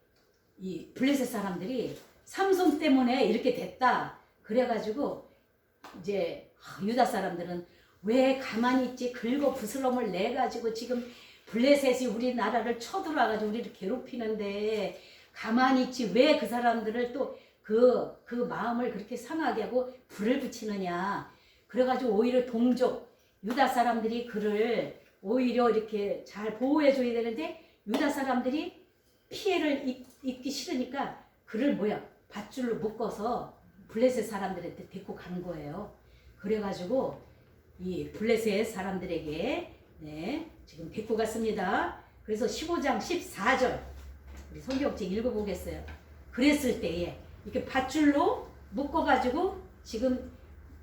이 블레셋 사람들이 삼손 때문에 이렇게 됐다. 그래가지고 이제 유다 사람들은 왜 가만히 있지? 긁어 부스럼을 내가지고 지금 블레셋이 우리나라를 쳐들어와가지고 우리를 괴롭히는데 가만히 있지? 왜 그 사람들을 또 그 마음을 그렇게 상하게 하고 불을 붙이느냐? 그래가지고 오히려 동족 유다 사람들이 그를 오히려 이렇게 잘 보호해줘야 되는데 유다 사람들이 피해를 입기 싫으니까 그를 밧줄로 묶어서 블레셋 사람들한테 데리고 간 거예요. 그래가지고 이 블레셋 사람들에게 네, 지금 데리고 갔습니다. 그래서 15장 14절 우리 성경책 읽어보겠어요. 그랬을 때에 이렇게 밧줄로 묶어가지고 지금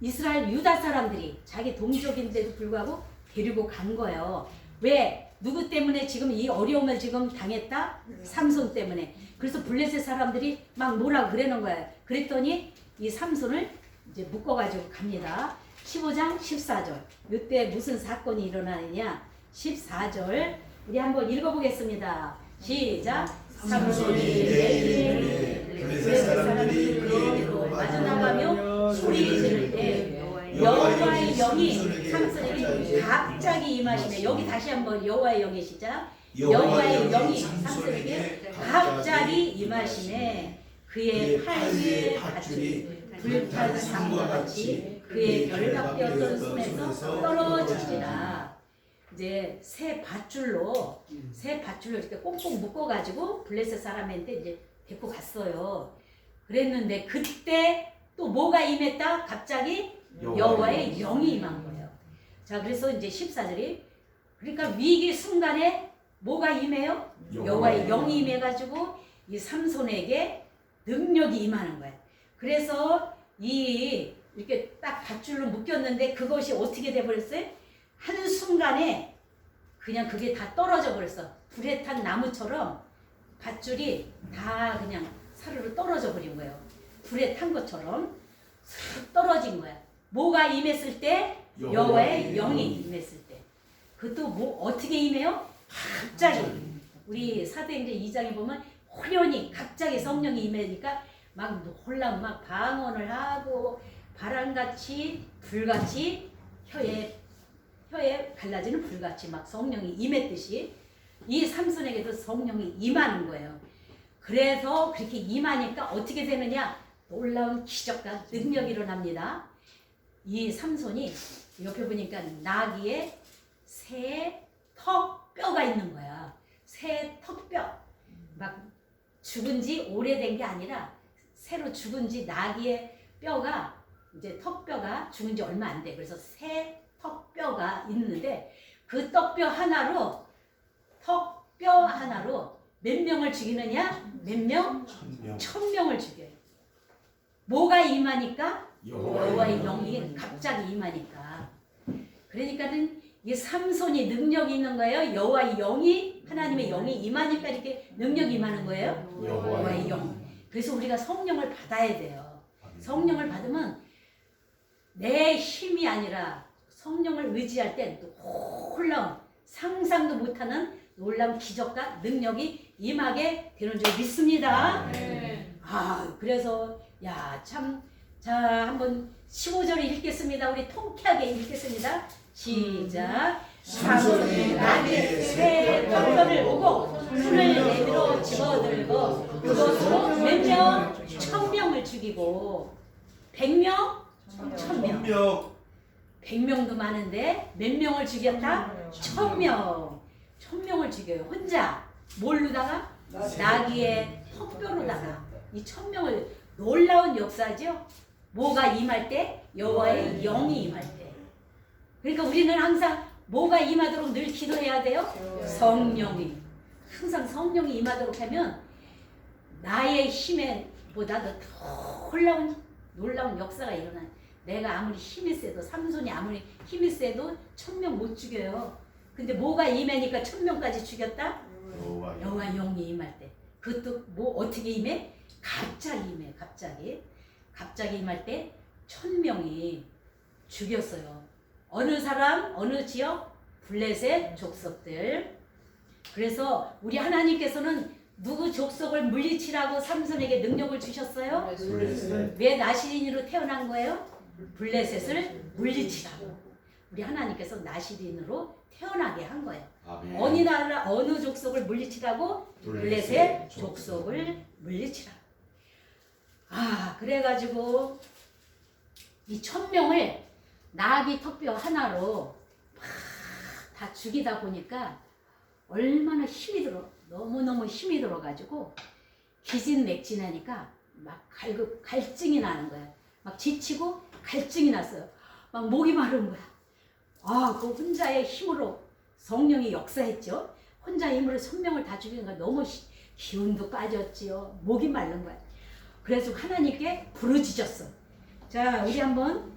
이스라엘 유다 사람들이 자기 동족인데도 불구하고 데리고 간 거예요. 왜? 누구 때문에 지금 이 어려움을 지금 당했다? 삼손 때문에. 그래서 블레셋 사람들이 막 뭐라 그러는 거예요. 그랬더니 이 삼손을 이제 묶어가지고 갑니다. 15장 14절. 이때 무슨 사건이 일어나느냐? 14절 우리 한번 읽어보겠습니다. 시작.
삼손이 내리되 블레셋 사람들이 그에게로 빠져나가며 소리 지를 때
여호와의 영이 삼손에게 갑자기 임하시네. 여기 다시 한번 여호와의 영의 시작. 여호와의 영이 삼손에게 갑자기 임하시네. 그의 팔 위에 밧줄이 불탄 상과 같이 그의 결박되었던 손에서 떨어지리라. 이제 새 밧줄로 이렇게 꽁꽁 묶어가지고 블레셋 사람한테 이제 데리고 갔어요. 그랬는데 그때 또 뭐가 임했다? 갑자기 여호와의 영이 임한 거예요. 자, 그래서 이제 14절이 그러니까 위기 순간에 뭐가 임해요? 여호와의 영이 임해가지고 이 삼손에게 능력이 임하는 거예요. 그래서 이 이렇게 딱 밧줄로 묶였는데 그것이 어떻게 돼버렸어요? 한 순간에 그냥 그게 다 떨어져 버렸어. 불에 탄 나무처럼 밧줄이 다 그냥 사르르 떨어져 버린 거예요. 불에 탄 것처럼 싹 떨어진 거야. 뭐가 임했을 때? 여호와의 영이 임했을 때. 그것도 뭐 어떻게 임해요? 갑자기. 우리 사도행전 2장에 보면 호련히 갑자기 성령이 임하니까 막 놀라 막 방언을 하고 바람같이 불같이 혀에 갈라지는 불같이 막 성령이 임했듯이 이 삼손에게도 성령이 임하는 거예요. 그래서 그렇게 임하니까 어떻게 되느냐? 놀라운 기적과 능력이 일어납니다. 이 삼손이 옆에 보니까 나귀에 새 턱뼈가 있는 거야. 새 턱뼈. 막 죽은 지 오래된 게 아니라 새로 죽은 지 나귀의 뼈가 이제 턱뼈가 죽은 지 얼마 안 돼. 그래서 새 턱뼈가 있는데 그 턱뼈 하나로 몇 명을 죽이느냐? 몇 명? 1000명을 죽여요. 뭐가 임하니까? 여호와의 영이 갑자기 임하니까. 그러니까는 이 삼손이 능력이 있는 거예요. 여호와의 영이 하나님의 영이 임하니까 이렇게 능력이 임하는 거예요. 여호와의 영. 그래서 우리가 성령을 받아야 돼요. 성령을 받으면 내 힘이 아니라 성령을 의지할 때 놀라운 상상도 못하는 놀라운 기적과 능력이 임하게 되는 줄 믿습니다. 그래서 자 한번 15절을 읽겠습니다. 우리 통쾌하게 읽겠습니다. 시작. 삼손이 나귀의 새 턱뼈를 보고 손을 내밀어 집어들고 그것으로 몇 명? 1000명을 죽이고 100명? 1000명. 100명도 많은데 몇 명을 죽였다? 1000명. 1000명을 죽여요. 혼자 뭘로다가? 나귀의 턱뼈로다가 이 1000명을. 놀라운 역사죠. 뭐가 임할 때? 여호와의 영이 임할 때. 그러니까 우리는 항상 뭐가 임하도록 늘 기도해야 돼요? 성령이. 항상 성령이 임하도록 하면 나의 힘에 보다도 더 놀라운 역사가 일어나요. 내가 아무리 힘이 세도 삼손이 아무리 힘이 세도 1000명 못 죽여요. 근데 뭐가 임하니까 1000명까지 죽였다? 여호와 영이 임할 때. 그것도 뭐 어떻게 임해? 갑자기 임해. 갑자기 임할 때 1000명이 죽였어요. 어느 사람? 어느 지역? 블레셋 족속들. 그래서 우리 하나님께서는 누구 족속을 물리치라고 삼손에게 능력을 주셨어요? 왜 나시린으로 태어난 거예요? 블레셋을 물리치라고. 우리 하나님께서 나시린으로 태어나게 한 거예요. 어느 나라 어느 족속을 물리치라고? 블레셋 족속을 물리치라고. 그래가지고 이 1000명을 나귀 턱뼈 하나로 막 다 죽이다 보니까 얼마나 힘이 들어. 너무너무 힘이 들어가지고 기진맥진하니까 막 갈증이 나는 거야. 막 지치고 갈증이 났어요. 막 목이 마른 거야. 아, 그 혼자의 힘으로 성령이 역사했죠. 혼자의 힘으로 천명을 다 죽이는 거야. 너무 기운도 빠졌지요. 목이 마른 거야. 그래서 하나님께 부르짖었어. 자, 우리 한번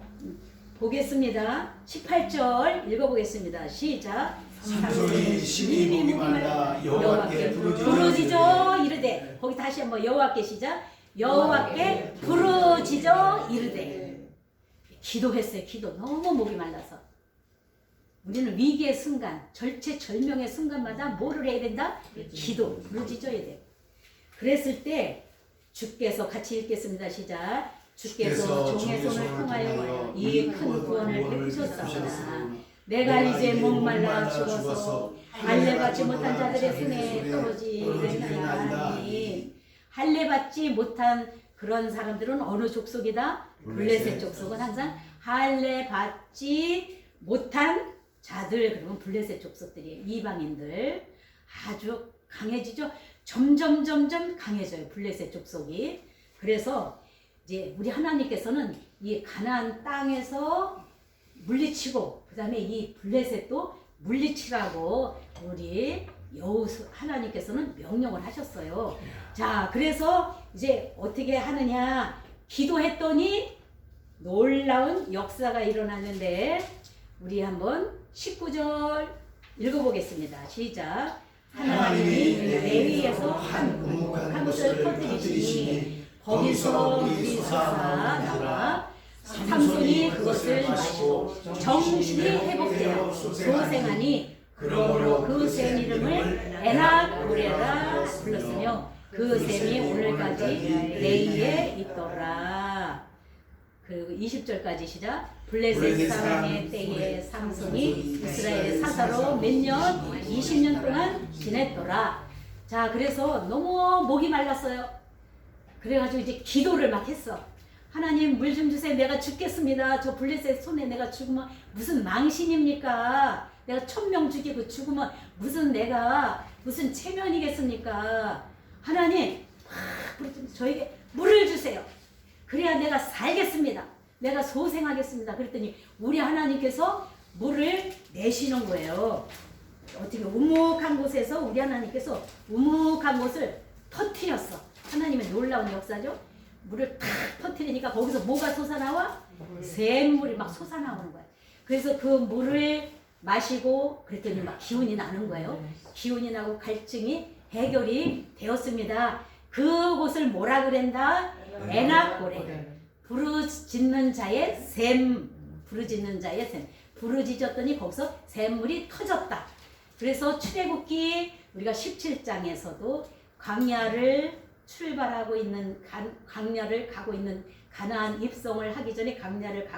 보겠습니다. 18절 읽어보겠습니다. 시작.
삼손이 심히 목이 말라 여호와께
부르짖어 이르되. 거기 다시 한번 여호와께 시작. 여호와께 부르짖어 이르되. 기도했어요. 기도. 너무 목이 말라서. 우리는 위기의 순간, 절체절명의 순간마다 뭐를 해야 된다? 기도. 부르짖어야 돼. 그랬을 때 주께서 같이 읽겠습니다. 시작. 주께서 종의 손을 통하여 이 큰 구원을 베푸셨사오나 내가 이제 목말라 죽어서 할례 받지 못한 자들의 손에 떨어지리나니. 할례 받지 못한 그런 사람들은 어느 족속이다? 블레셋 족속은 항상 할례 받지 못한 자들, 그러면 블레셋 족속들이에요. 이방인들 아주 강해지죠. 점점 강해져요. 블레셋 족속이. 그래서 이제 우리 하나님께서는 이 가나안 땅에서 물리치고 그 다음에 이 블레셋도 물리치라고 우리 여호수 하나님께서는 명령을 하셨어요. 자, 그래서 이제 어떻게 하느냐, 기도했더니 놀라운 역사가 일어났는데 우리 한번 19절 읽어보겠습니다. 시작. 하나님이 레위에서 한 곳을 터뜨리시니 거기서 물이 솟아 나와 삼손이 그것을 마시고 정신이 회복되어 소생하니 그러므로 그 샘 이름을 에낙고레라 불렀으며 그 샘이 오늘까지 레이에 있더라. 그리고 20절까지 시작. 블레셋 사람의 때에 삼손이 이스라엘의 사사로 몇 년? 20년 동안 지냈더라. 자, 그래서 너무 목이 말랐어요. 그래가지고 이제 기도를 막 했어. 하나님 물 좀 주세요. 내가 죽겠습니다. 저 블레셋 손에 내가 죽으면 무슨 망신입니까? 내가 1000명 죽이고 죽으면 무슨 체면이겠습니까? 하나님 저에게 물을 주세요. 그래야 내가 살겠습니다. 내가 소생하겠습니다. 그랬더니 우리 하나님께서 물을 내시는 거예요. 어떻게 우묵한 곳에서 우리 하나님께서 우묵한 곳을 터뜨렸어. 하나님의 놀라운 역사죠. 물을 탁 터뜨리니까 거기서 뭐가 솟아나와? 샘물이 막 솟아나오는 거야. 그래서 그 물을 마시고 그랬더니 막 기운이 나는 거예요. 기운이 나고 갈증이 해결이 되었습니다. 그곳을 뭐라 그랬다? 에낙고레. 부르짖는 자의 샘. 부르짖는 자의 샘. 부르짖었더니 거기서 샘물이 터졌다. 그래서 출애굽기 우리가 17장에서도 광야를 출발하고 있는 광야를 가고 있는 가나안 입성을 하기 전에 광야를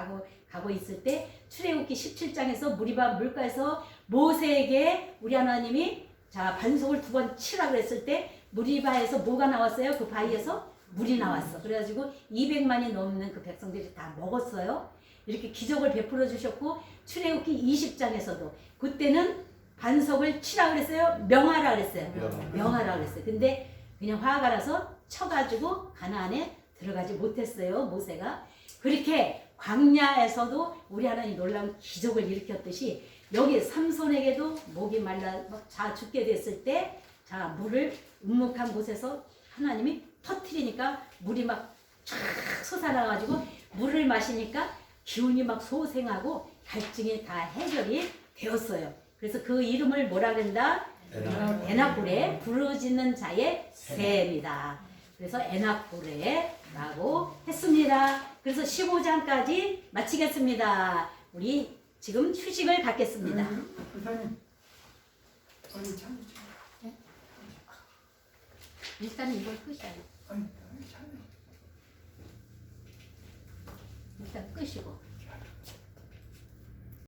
가고 있을 때 출애굽기 17장에서 물가에서 모세에게 우리 하나님이 자 반석을 2번 치라 그랬을 때 무리바에서 뭐가 나왔어요? 그 바위에서 물이 나왔어. 그래가지고 200만이 넘는 그 백성들이 다 먹었어요. 이렇게 기적을 베풀어 주셨고 출애굽기 20장에서도 그때는 반석을 치라 그랬어요? 명하라 그랬어요. 명하라 그랬어요. 근데 그냥 화가 나서 쳐가지고 가나안에 들어가지 못했어요. 모세가. 그렇게 광야에서도 우리 하나님 놀라운 기적을 일으켰듯이 여기 삼손에게도 목이 말라 자 죽게 됐을 때 자 물을 우묵한 곳에서 하나님이 터뜨리니까 물이 막 쫙 솟아나가지고 물을 마시니까 기운이 막 소생하고 갈증이 다 해결이 되었어요. 그래서 그 이름을 뭐라 그런다? 에낙고레, 부르짖는 자의 샘이다. 그래서 에낙고레라고 했습니다. 그래서 15장까지 마치겠습니다. 우리 지금 휴식을 갖겠습니다. 일단은 이걸 끄셔야 돼요. 일단 끄시고.